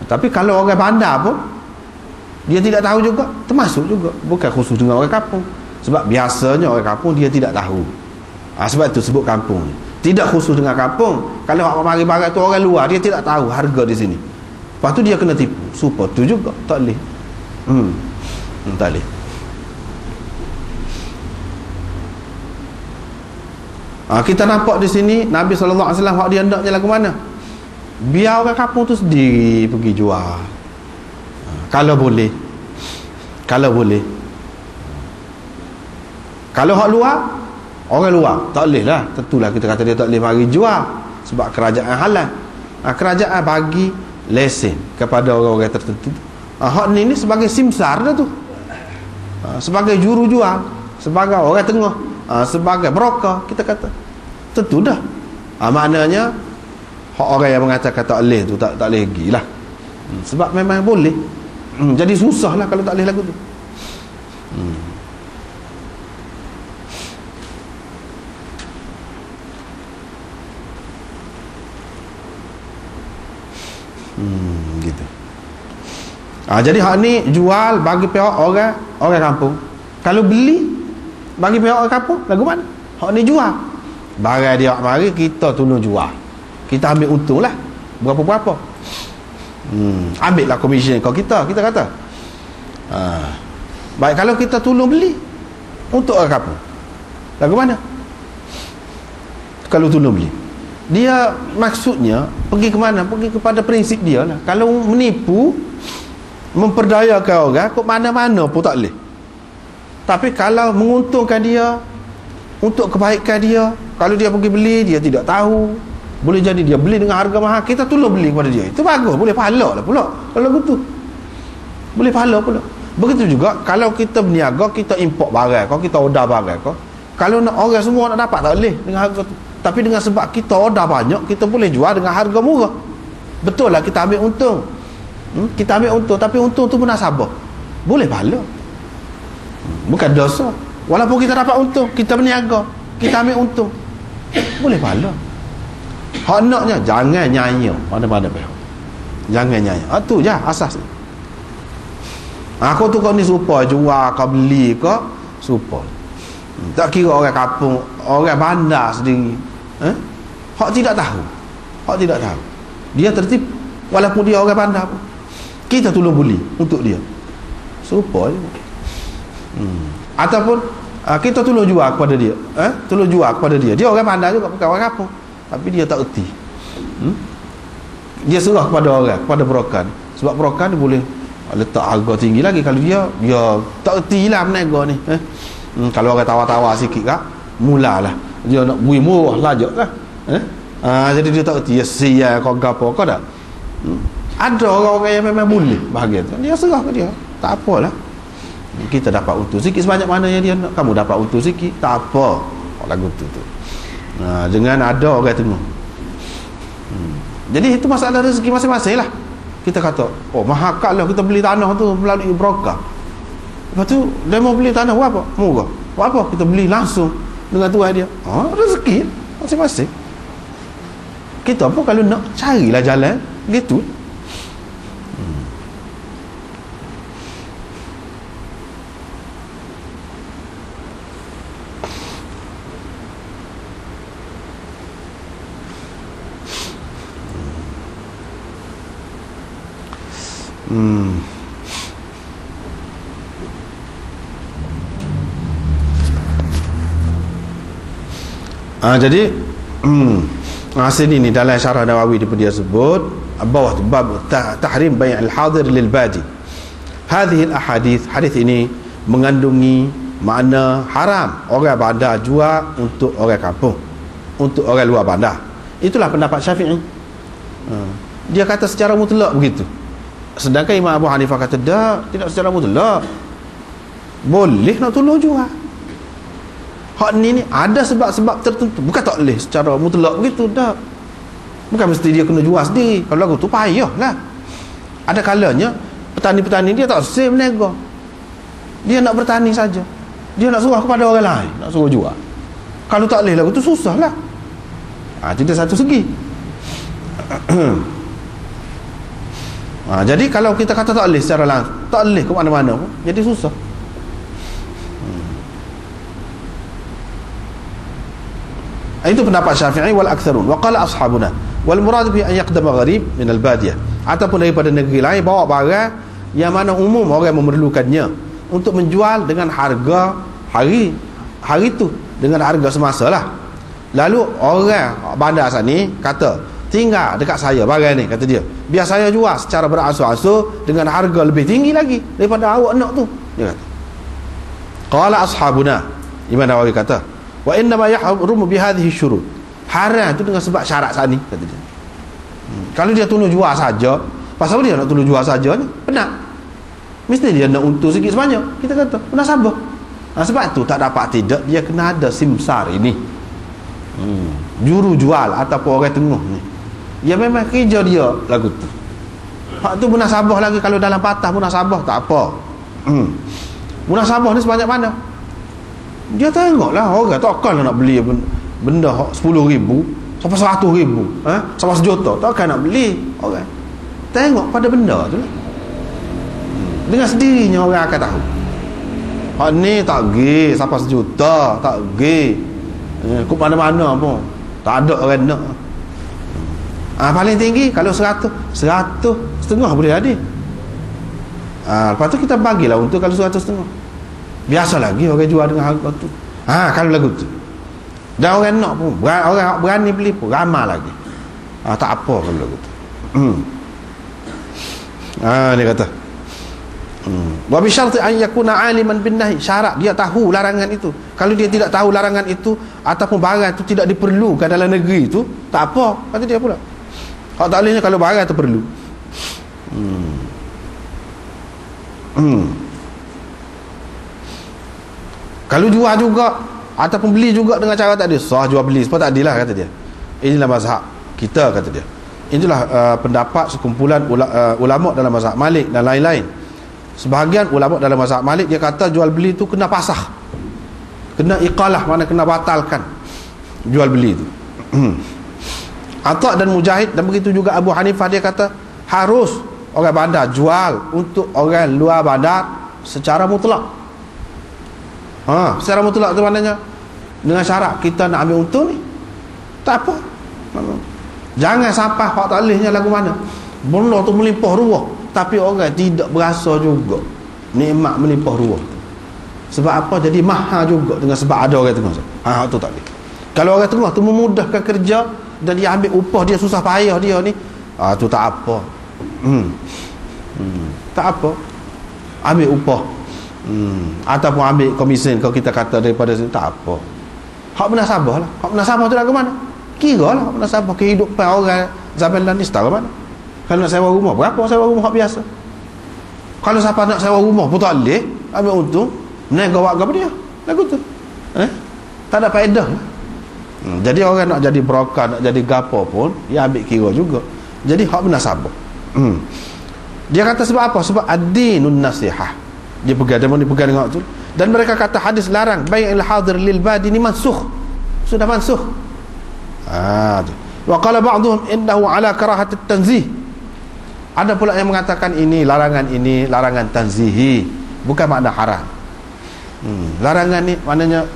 Tapi kalau orang bandar pun dia tidak tahu juga, termasuk juga, bukan khusus dengan orang kampung. Sebab biasanya orang kampung dia tidak tahu. Sebab tu sebut kampung. Tidak khusus dengan kampung. Kalau orang mari barat tu orang luar, dia tidak tahu harga di sini. Lepas tu dia kena tipu. Supaya tu juga tak boleh. Tak boleh. Kita nampak di sini Nabi SAW dia hendaknya lagu mana? Biar orang kampung tu sendiri pergi jual. Kalau boleh. Kalau boleh. Kalau hak luar, orang luar tak boleh lah. Tentulah kita kata dia tak boleh mari jual sebab kerajaan halal. Kerajaan bagi lesen kepada orang-orang tertentu. Hak ni sebagai simsar dah tu. Sebagai juru jual, sebagai orang tengah, sebagai broker kita kata. Tentu dah. Maknanya hak orang yang mengatakan tak boleh tu tak boleh lagi lah. Sebab memang boleh. Jadi susah lah kalau tak boleh lagu tu. Gitu. Jadi hak ni jual bagi pihak orang kampung. Kalau beli bagi pihak orang kampung, lagu mana? Hak ni jual. Barang dia mari kita tolong jual. Kita ambil untung lah. Berapa-berapa. Ambil lah komisen kau kita kata. Baik kalau kita tolong beli untuk orang kampung. Lagu mana? Kalau tolong beli. Dia maksudnya pergi ke mana? Pergi kepada prinsip dia lah. Kalau menipu, memperdayakan orang, kok mana-mana pun tak boleh. Tapi kalau menguntungkan dia, untuk kebaikan dia, kalau dia pergi beli, dia tidak tahu, boleh jadi dia beli dengan harga mahal, kita tolong beli kepada dia, itu bagus, boleh pahala lah pula. Kalau begitu boleh pahala pula. Begitu juga kalau kita berniaga, kita import barang, kalau kita order barang, kalau orang semua nak dapat tak boleh dengan harga tu. Tapi dengan sebab kita order banyak, kita boleh jual dengan harga murah. Betul lah kita ambil untung. Kita ambil untung, tapi untung tu munasabah. Boleh pahala. Bukan dosa. Walaupun kita dapat untung, kita berniaga, kita ambil untung, boleh pahala. Hak naknya jangan nyaya mana-mana pihak. Jangan nyaya. Tu je asas. Aku tu kau ni supaya jual, kau beli kau supaya. Tak kira orang kampung, orang bandar sendiri. Hak tidak tahu. Hak tidak tahu. Dia tertipu. Walaupun dia orang bandar pun. Kita tolong beli untuk dia. Supaya. Ataupun kita tolong jual kepada dia. Tolong jual kepada dia. Dia orang bandar juga, bukan orang kampung. Tapi dia tak erti. Dia serah kepada orang, kepada brokan. Sebab brokan dia boleh letak harga tinggi lagi. Kalau dia tak erti lah berniaga ni. Kalau orang tawar-tawar sikit kak, mulalah dia nak bui murah lajak lah. Jadi dia tak erti, ya siya kau gapo kau tak. Ada orang-orang yang memang boleh bahagian tu, dia serah ke dia, tak apalah. Kita dapat untung sikit sebanyak mana yang dia nak, kamu dapat untung sikit, tak apa. Lagu tu jangan ada orang tengok. Jadi itu masalah rezeki masing-masing lah. Kita kata, mahal lah kita beli tanah tu melalui broker. Lepas tu dia mau beli tanah berapa? Murah. Berapa? Kita beli langsung dengan tuan dia. Rezeki masing-masing. Kita pun kalau nak carilah jalan gitu. Jadi sini ni dalam syarah Nawawi dia sebut bawah tu bab tahrim bai' al-hadir lil badi. Hadhihi al-ahadith, hadis ini mengandungi makna haram orang bandar jual untuk orang kampung, untuk orang luar bandar. Itulah pendapat Syafi'i. Dia kata secara mutlak begitu. Sedangkan Imam Abu Hanifah kata tidak secara mutlak. Boleh nak tolong jual. Hak ni ada sebab-sebab tertentu. Bukan tak boleh secara mutlak begitu, tak. Bukan mesti dia kena jual sendiri. Kalau lagu tu payah lah. Ada kalanya petani-petani dia tak save berniaga. Dia nak bertani saja. Dia nak suruh kepada orang lain, nak suruh jual. Kalau tak boleh lagu tu susah lah. Tidak satu segi. Jadi kalau kita kata tak boleh secara langsung, tak boleh ke mana-mana pun, jadi susah. Itu pendapat Syafi'i wal aktsarun. Wa qala ashabuna wal murad bi an yaqdama gharib min al badiyah, ataupun daripada negeri lain bawa barang yang mana umum orang memerlukannya untuk menjual dengan harga hari itu, dengan harga semasa lah. Lalu orang bandar sini kata, tinggal dekat saya barang ni, kata dia, biar saya jual secara beransur-ansur dengan harga lebih tinggi lagi daripada awak nak tu, dia kata. Qala ashabuna, Imam Nawawi kata, wa inna ma yahrumu bi hadhihi syurut, haram tu dengan sebab syarat sani, kata dia. Kalau dia tolong jual saja, pasal dia nak tolong jual saja ni penat, mesti dia nak untung sikit sebanyak, kita kata munasabah. Sebab tu tak dapat tidak, dia kena ada simsar ini, juru jual ataupun orang tengah ni, ya memang kerja dia lagu tu. Hak tu munasabah lagi. Kalau dalam patah munasabah tak apa. Munasabah ni sebanyak mana? Dia tengoklah orang takkan nak beli benda 10,000 sampai 100,000, sampai 1 juta, takkan nak beli orang. Tengok pada benda tu lah. Dengan sendirinya orang akan tahu. Hak ni tak pergi sampai 1 juta, tak pergi ke mana-mana pun tak ada orang nak. Paling tinggi kalau 100 setengah boleh ada. Lepas tu kita bagilah untuk kalau 100 setengah. Biasa lagi orang jual dengan harga tu. Kalau lagu tu dan orang nak pun, orang berani beli pun ramai lagi. Tak apa kalau lagu tu. Dia kata wa bi syarti an yakuna aliman bin nahi, syarat dia tahu larangan itu. Kalau dia tidak tahu larangan itu ataupun barang itu tidak diperlukan dalam negeri itu, tak apa, kata dia pula. Hak tak bolehnya kalau barang itu perlu. Kalau jual juga ataupun beli juga dengan cara tak ada, sah jual beli sebab tak adilah, kata dia. Inilah mazhab kita, kata dia. Inilah pendapat sekumpulan ulama dalam mazhab Malik dan lain-lain. Sebahagian ulama dalam mazhab Malik dia kata jual beli tu kena pasah, kena iqalah, mana kena batalkan jual beli tu. Atha dan Mujahid dan begitu juga Abu Hanifah dia kata harus orang bandar jual untuk orang luar bandar secara mutlak. Secara mutlak tu maknanya dengan syarat kita nak ambil untung ni, tak apa. Jangan sampai hak tak bolehnya lagu mana benda tu melimpah ruah tapi orang tidak berasa juga nikmat melimpah ruah. Sebab apa? Jadi mahal juga dengan sebab ada orang tengah. Tu tak boleh. Kalau orang tengah tu memudahkan kerja dan dia ambil upah dia susah payah dia ni, tu tak apa. Tak apa, ambil upah ataupun ambil komisen kalau kita kata daripada sini, tak apa. Hak munasabah lah. Hak munasabah tu lagu mana? Kira lah hak munasabah kehidupan orang zaman ni setara mana. Kalau nak sewa rumah, berapa sewa rumah hak biasa? Kalau siapa nak sewa rumah pun tak boleh ambil untung, menaik gawak ke dia lagu tu, tak ada faedah lah. Jadi orang nak jadi broker, nak jadi gapo pun dia ambil kira juga. Jadi hak munasabah. Dia kata sebab apa? Sebab ad-dinun nasihah. Dia pegang dengan tu. Dan mereka kata hadis larang bai'il hadir lil badi ni mansukh, sudah mansukh. Wa qala ba'dhum innahu ala karahat at-tanzih. Ada pula yang mengatakan ini larangan tanzihi, bukan makna haram. Larangan ni maknanya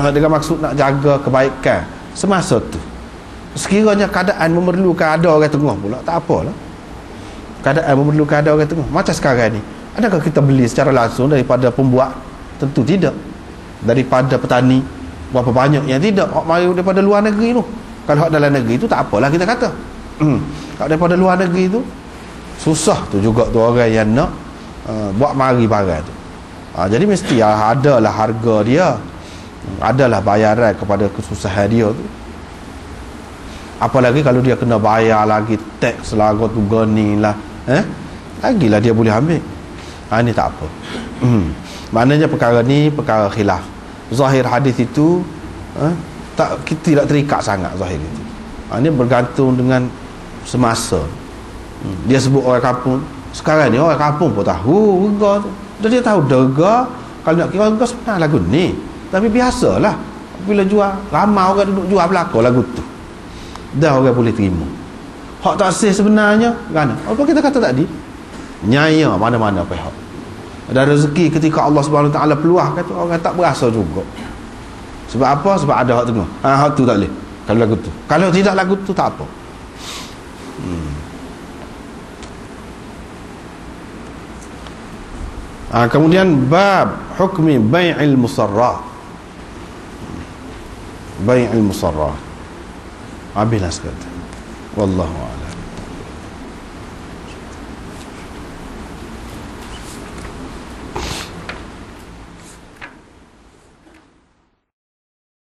dengan maksud nak jaga kebaikan semasa tu. Sekiranya keadaan memerlukan ada orang tengah pula, tak apalah. Keadaan memerlukan ada orang tengah. Macam sekarang ni, adakah kita beli secara langsung daripada pembuat? Tentu tidak. Daripada petani berapa banyak yang tidak. Hak mari daripada luar negeri tu. Kalau hak dalam negeri tu tak apalah kita kata. Hak daripada luar negeri tu susah tu juga tu orang yang nak buat mari barang tu. Jadi mesti adalah harga dia, adalah bayaran kepada kesusahan dia tu. Apalagi kalau dia kena bayar lagi teks lagu tu gani lah, lagilah dia boleh ambil. Ini tak apa. Maknanya perkara ni perkara khilaf. Zahir hadis itu tidak terikat sangat zahir itu. Ini bergantung dengan semasa. Dia sebut orang kampung. Sekarang ni orang kampung pun tahu harga tu. Dan dia tahu harga. Kalau nak kira harga sebenarnya lagu ni. Tapi biasalah bila jual, ramai orang duduk jual belakang lagu tu, dah orang boleh terima. Hak tak sah sebenarnya kan? Apa kita kata tadi? nyaya mana-mana pihak. Ada rezeki ketika Allah Subhanahu Taala peluahkan tu orang tak berasa juga. Sebab apa? Sebab ada hak tengah. Hak tu tak boleh. Kalau lagu tu. Kalau tidak lagu tu tak apa. Kemudian bab hukmi bai'il musarrah. Bai'il musarrah. Habislah sekali. Wallahu a'lam.